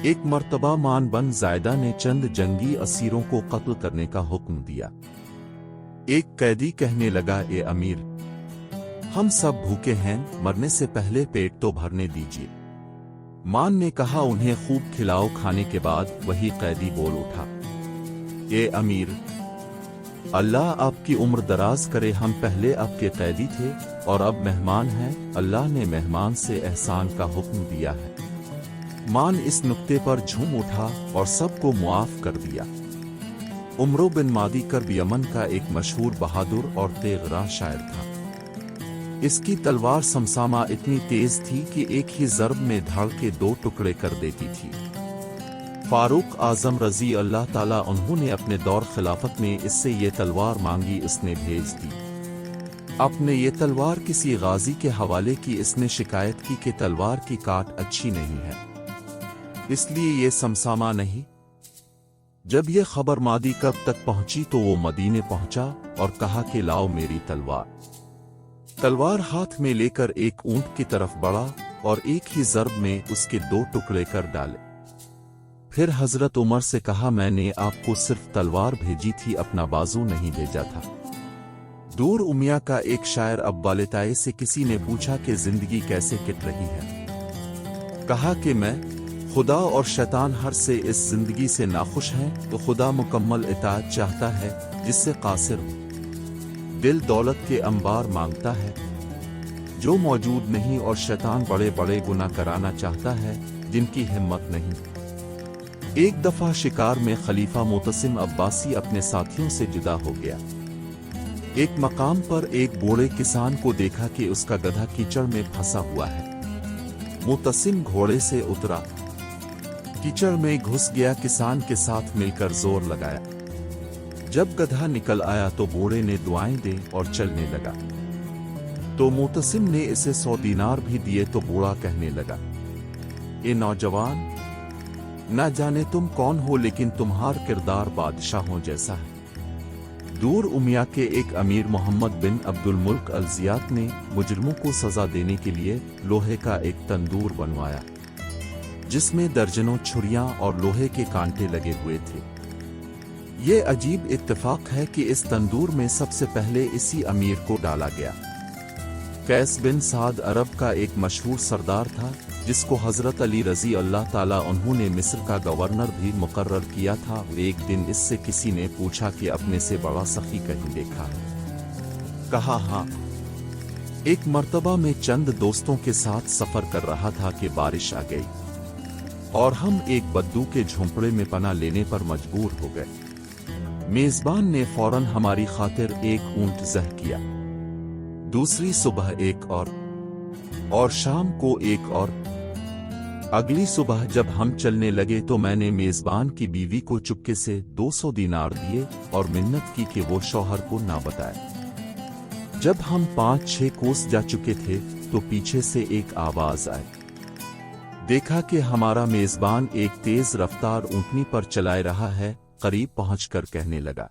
ایک مرتبہ مان بن زائدہ نے چند جنگی اسیروں کو قتل کرنے کا حکم دیا۔ ایک قیدی کہنے لگا، اے امیر، ہم سب بھوکے ہیں، مرنے سے پہلے پیٹ تو بھرنے دیجیے۔ مان نے کہا، انہیں خوب کھلاؤ۔ کھانے کے بعد وہی قیدی بول اٹھا، اے امیر، اللہ آپ کی عمر دراز کرے، ہم پہلے آپ کے قیدی تھے اور اب مہمان ہیں، اللہ نے مہمان سے احسان کا حکم دیا ہے۔ مان اس نکتے پر جھوم اٹھا اور سب کو معاف کر دیا۔ عمرو بن مادی کرب یمن کا ایک مشہور بہادر اور تیغ راہ شاعر تھا۔ اس کی تلوار سمسامہ اتنی تیز تھی کہ ایک ہی ضرب میں دھڑ کے 2 ٹکڑے کر دیتی تھی۔ فاروق اعظم رضی اللہ تعالیٰ عنہ نے اپنے دور خلافت میں اس سے یہ تلوار مانگی، اس نے بھیج دی۔ اپنے یہ تلوار کسی غازی کے حوالے کی، اس نے شکایت کی کہ تلوار کی کاٹ اچھی نہیں ہے، اس لیے یہ سمسامہ نہیں۔ جب یہ خبر مادی کرب تک پہنچی تو وہ مدینے پہنچا اور کہا کہ لاؤ میری تلوار۔ تلوار ہاتھ میں لے کر ایک اونٹ کی طرف بڑھا اور ایک ہی ضرب میں اس کے 2 ٹکڑے کر ڈالے۔ پھر حضرت عمر سے کہا، میں نے آپ کو صرف تلوار بھیجی تھی، اپنا بازو نہیں بھیجا تھا۔ دور امیہ کا ایک شاعر اب والدائے سے کسی نے پوچھا کہ زندگی کیسے کٹ رہی ہے؟ کہا کہ میں، خدا اور شیطان ہر سے اس زندگی سے ناخوش ہیں، تو خدا مکمل اطاعت چاہتا ہے جس سے قاصر ہو۔ دل دولت کے انبار مانگتا ہے جو موجود نہیں، اور شیطان بڑے بڑے گناہ کرانا چاہتا ہے جن کی ہمت نہیں۔ ایک دفعہ شکار میں خلیفہ معتصم عباسی اپنے ساتھیوں سے جدا ہو گیا۔ ایک مقام پر ایک بوڑھے کسان کو دیکھا کہ اس کا گدھا کیچڑ میں پھنسا ہوا ہے۔ معتصم گھوڑے سے اترا، کیچڑ میں گھس گیا، کسان کے ساتھ مل کر زور لگایا۔ جب گدھا نکل آیا تو بوڑھے نے دعائیں دیں اور چلنے لگا۔ تو معتصم نے اسے 100 دینار بھی دیے تو بوڑھا کہنے لگا، اے نوجوان، نہ جانے تم کون ہو لیکن تمہارا کردار بادشاہوں جیسا ہے۔ دور امیہ کے ایک امیر محمد بن عبد الملک الزیات نے مجرموں کو سزا دینے کے لیے لوہے کا ایک تندور بنوایا جس میں درجنوں چھریاں اور لوہے کے کانٹے لگے ہوئے تھے۔ یہ عجیب اتفاق ہے کہ اس تندور میں سب سے پہلے اسی امیر کو ڈالا گیا۔ قیس بن سعد عرب کا ایک مشہور سردار تھا جس کو حضرت علی رضی اللہ تعالیٰ عنہ نے مصر کا گورنر بھی مقرر کیا تھا۔ ایک دن اس سے کسی نے پوچھا کہ اپنے سے بڑا سخی کہیں دیکھا ہے؟ کہا ہاں۔ ایک مرتبہ میں چند دوستوں کے ساتھ سفر کر رہا تھا کہ بارش آ گئی اور ہم ایک بدو کے جھونپڑے میں پناہ لینے پر مجبور ہو گئے۔ میزبان نے فوراً ہماری خاطر ایک اونٹ ذبح کیا، دوسری صبح ایک اور شام کو ایک اور۔ اگلی صبح جب ہم چلنے لگے تو میں نے میزبان کی بیوی کو چپکے سے 200 دینار دیے اور منت کی کہ وہ شوہر کو نہ بتائے۔ جب ہم 5-6 کوس جا چکے تھے تو پیچھے سے ایک آواز آئی۔ دیکھا کہ ہمارا میزبان ایک تیز رفتار اونٹنی پر چلائے رہا ہے۔ قریب پہنچ کر کہنے لگا،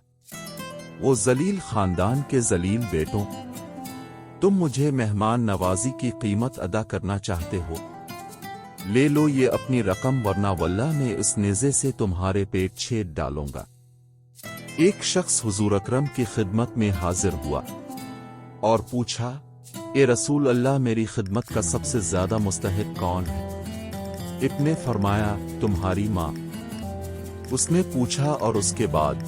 وہ ذلیل خاندان کے ذلیل بیٹوں، تم مجھے مہمان نوازی کی قیمت ادا کرنا چاہتے ہو؟ لے لو یہ اپنی رقم، ورنہ واللہ میں اس نیزے سے تمہارے پیٹ چھید ڈالوں گا۔ ایک شخص حضور اکرم کی خدمت میں حاضر ہوا اور پوچھا، اے رسول اللہ، میری خدمت کا سب سے زیادہ مستحق کون ہے؟ ابن نے فرمایا، تمہاری ماں۔ اس نے پوچھا، اور اس کے بعد؟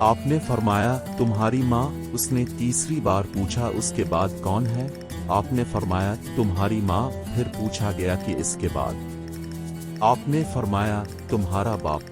آپ نے فرمایا، تمہاری ماں۔ اس نے تیسری بار پوچھا، اس کے بعد کون ہے؟ آپ نے فرمایا، تمہاری ماں۔ پھر پوچھا گیا کہ اس کے بعد؟ آپ نے فرمایا، تمہارا باپ۔